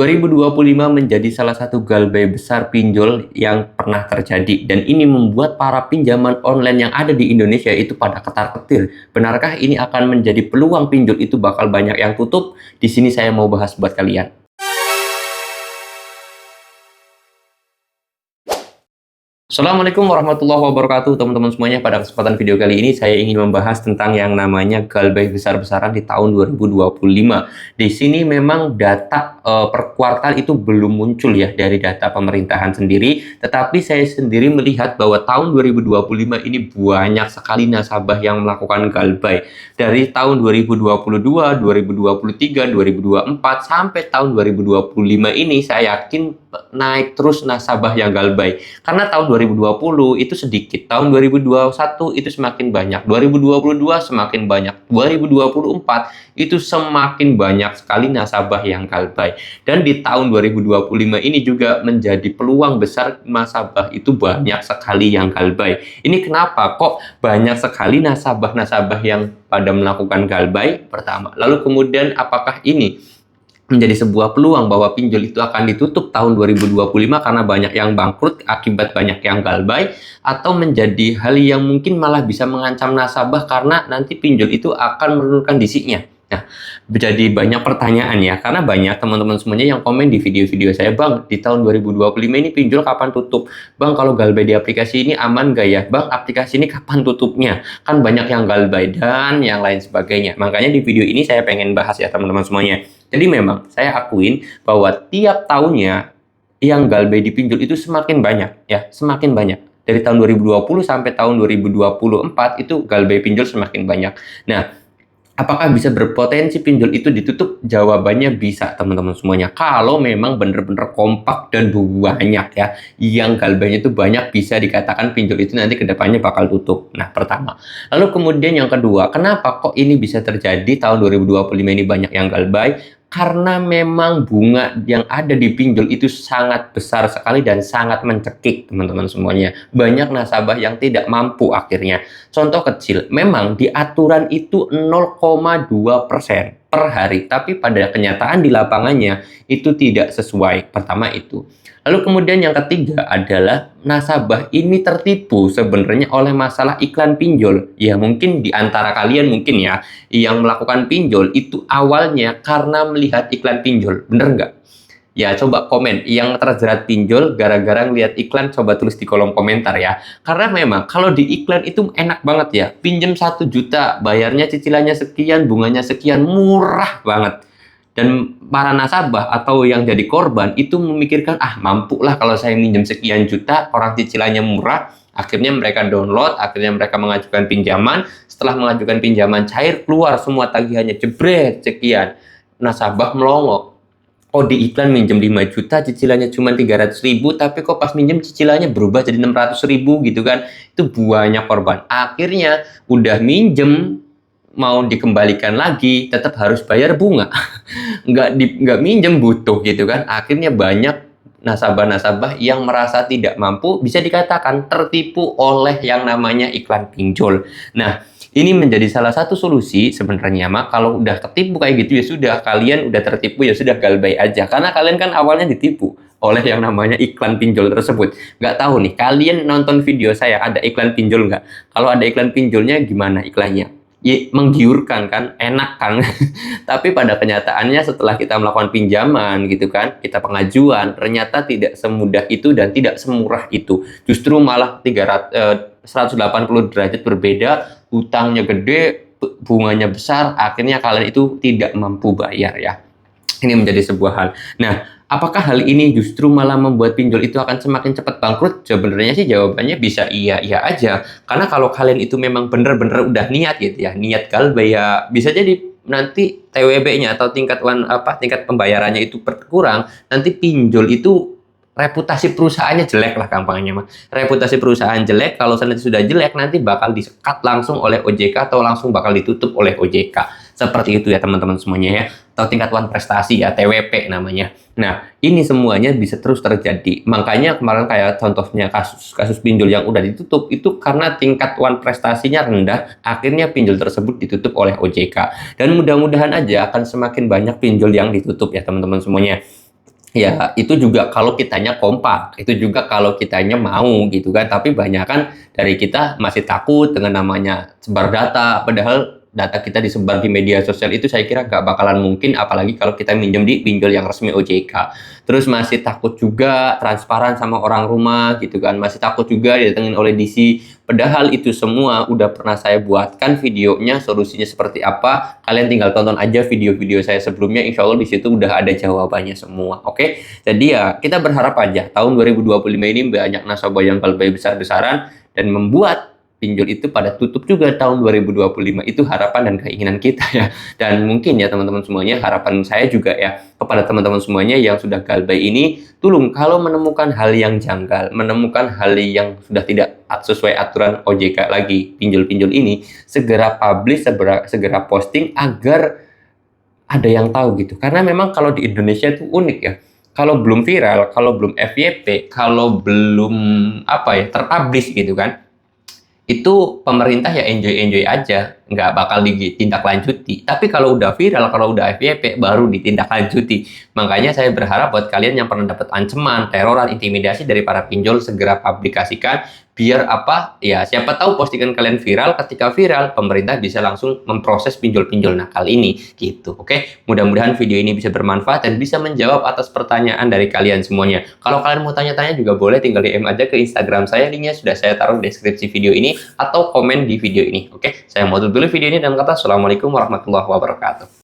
2025 menjadi salah satu galbay besar pinjol yang pernah terjadi, dan ini membuat para pinjaman online yang ada di Indonesia itu pada ketar-ketir. Benarkah ini akan menjadi peluang pinjol itu bakal banyak yang tutup? Di sini saya mau bahas buat kalian. Assalamualaikum warahmatullahi wabarakatuh, teman-teman semuanya. Pada kesempatan video kali ini saya ingin membahas tentang yang namanya galbay besar-besaran di tahun 2025. Di sini memang data per kuartal itu belum muncul ya dari data pemerintahan sendiri, tetapi saya sendiri melihat bahwa tahun 2025 ini banyak sekali nasabah yang melakukan galbay. Dari tahun 2022, 2023, 2024 sampai tahun 2025 ini saya yakin naik terus nasabah yang galbay. Karena tahun 2020 itu sedikit, tahun 2021 itu semakin banyak, 2022 semakin banyak, 2024 itu semakin banyak sekali nasabah yang galbay. Dan di tahun 2025 ini juga menjadi peluang besar nasabah itu banyak sekali yang galbay. Ini kenapa kok banyak sekali nasabah-nasabah yang pada melakukan galbay? Pertama, lalu kemudian apakah ini menjadi sebuah peluang bahwa pinjol itu akan ditutup tahun 2025 karena banyak yang bangkrut akibat banyak yang galbay, atau menjadi hal yang mungkin malah bisa mengancam nasabah karena nanti pinjol itu akan menurunkan DISI-nya. Nah, jadi banyak pertanyaan ya, karena banyak teman-teman semuanya yang komen di video-video saya, "Bang, di tahun 2025 ini pinjol kapan tutup? Bang, kalau galbay di aplikasi ini aman gak ya? Bang, aplikasi ini kapan tutupnya? Kan banyak yang galbay," dan yang lain sebagainya. Makanya di video ini saya pengen bahas ya teman-teman semuanya. Jadi memang saya akuin bahwa tiap tahunnya yang galbay di pinjol itu semakin banyak ya, semakin banyak. Dari tahun 2020 sampai tahun 2024 itu galbay pinjol semakin banyak. Nah, apakah bisa berpotensi pinjol itu ditutup? Jawabannya bisa teman-teman semuanya. Kalau memang benar-benar kompak dan banyak ya, yang galbaynya itu banyak, bisa dikatakan pinjol itu nanti kedepannya bakal tutup. Nah, pertama. Lalu kemudian yang kedua, kenapa kok ini bisa terjadi tahun 2025 ini banyak yang galbay? Karena memang bunga yang ada di pinjol itu sangat besar sekali dan sangat mencekik teman-teman semuanya. Banyak nasabah yang tidak mampu akhirnya. Contoh kecil, memang di aturan itu 0,2% per hari, tapi pada kenyataan di lapangannya itu tidak sesuai. Pertama itu. Lalu kemudian yang ketiga adalah nasabah ini tertipu sebenarnya oleh masalah iklan pinjol. Ya mungkin di antara kalian mungkin ya yang melakukan pinjol itu awalnya karena melihat iklan pinjol. Bener nggak? Ya coba komen yang terjerat pinjol gara-gara ngeliat iklan, coba tulis di kolom komentar ya. Karena memang kalau di iklan itu enak banget ya. Pinjam 1 juta, bayarnya cicilannya sekian, bunganya sekian, murah banget. Dan para nasabah atau yang jadi korban itu memikirkan, ah mampu lah kalau saya minjem sekian juta, orang cicilannya murah. Akhirnya mereka download, akhirnya mereka mengajukan pinjaman. Setelah mengajukan pinjaman cair, keluar semua tagihannya, jebret sekian. Nasabah melongo. Oh, di iklan minjem 5 juta, cicilannya cuma 300.000, tapi kok pas minjem cicilannya berubah jadi 600.000 gitu kan. Itu banyak korban. Akhirnya udah minjem, mau dikembalikan lagi, tetap harus bayar bunga. nggak minjem butuh gitu kan. Akhirnya banyak nasabah-nasabah yang merasa tidak mampu, bisa dikatakan tertipu oleh yang namanya iklan pinjol. Nah, ini menjadi salah satu solusi sebenarnya. Mak, kalau udah ketipu kayak gitu ya sudah, kalian udah tertipu ya sudah, galbay aja. Karena kalian kan awalnya ditipu oleh yang namanya iklan pinjol tersebut. Nggak tahu nih, kalian nonton video saya ada iklan pinjol nggak? Kalau ada iklan pinjolnya gimana iklannya? Ya, menggiurkan kan, enak kan. Tapi pada kenyataannya setelah kita melakukan pinjaman gitu kan, kita pengajuan, ternyata tidak semudah itu dan tidak semurah itu. Justru malah 180 derajat berbeda, utangnya gede, bunganya besar, akhirnya kalian itu tidak mampu bayar ya. Ini menjadi sebuah hal. Nah, apakah hal ini justru malah membuat pinjol itu akan semakin cepat bangkrut? Sebenarnya sih jawabannya bisa iya aja. Karena kalau kalian itu memang benar-benar udah niat gitu ya, niat galbay ya, bisa jadi nanti TWB-nya atau tingkat pembayarannya itu berkurang, nanti pinjol itu reputasi perusahaannya jelek lah gampangnya mah. Reputasi perusahaan jelek, kalau nanti sudah jelek nanti bakal disekat langsung oleh OJK atau langsung bakal ditutup oleh OJK. Seperti itu ya teman-teman semuanya ya. Atau tingkat wan prestasi ya, TWP namanya. Nah, ini semuanya bisa terus terjadi. Makanya kemarin kayak contohnya kasus pinjol yang udah ditutup itu karena tingkat wan prestasinya rendah, akhirnya pinjol tersebut ditutup oleh OJK. Dan mudah-mudahan aja akan semakin banyak pinjol yang ditutup ya teman-teman semuanya. Ya, itu juga kalau kitanya kompak, itu juga kalau kitanya mau gitu kan. Tapi banyak kan dari kita masih takut dengan namanya sebar data, padahal data kita disebar di media sosial itu saya kira nggak bakalan mungkin, apalagi kalau kita minjem di pinjol yang resmi OJK. Terus masih takut juga transparan sama orang rumah gitu kan, masih takut juga didatengin oleh DC. Padahal itu semua udah pernah saya buatkan videonya, solusinya seperti apa. Kalian tinggal tonton aja video-video saya sebelumnya, insya Allah di situ udah ada jawabannya semua. Oke, jadi ya kita berharap aja tahun 2025 ini banyak nasabah yang lebih besar-besaran dan membuat pinjol itu pada tutup juga tahun 2025. Itu harapan dan keinginan kita ya. Dan mungkin ya teman-teman semuanya, harapan saya juga ya kepada teman-teman semuanya yang sudah galbay ini, tolong kalau menemukan hal yang janggal, menemukan hal yang sudah tidak sesuai aturan OJK lagi, pinjol-pinjol ini, segera publish, segera posting agar ada yang tahu gitu. Karena memang kalau di Indonesia itu unik ya. Kalau belum viral, kalau belum FYP, kalau belum apa ya, terpublish gitu kan, itu pemerintah ya enjoy-enjoy aja, nggak bakal ditindaklanjuti. Tapi kalau udah viral, kalau udah FYP, baru ditindaklanjuti. Makanya saya berharap buat kalian yang pernah dapat ancaman, teroran, intimidasi dari para pinjol, segera publikasikan, biar apa, ya siapa tahu postingan kalian viral, ketika viral, pemerintah bisa langsung memproses pinjol-pinjol nakal ini, gitu. Oke, mudah-mudahan video ini bisa bermanfaat dan bisa menjawab atas pertanyaan dari kalian semuanya. Kalau kalian mau tanya-tanya juga boleh, tinggal DM aja ke Instagram saya, linknya sudah saya taruh di deskripsi video ini, atau komen di video ini. Oke, saya mau tutup dulu video ini dan kata Assalamualaikum warahmatullahi wabarakatuh.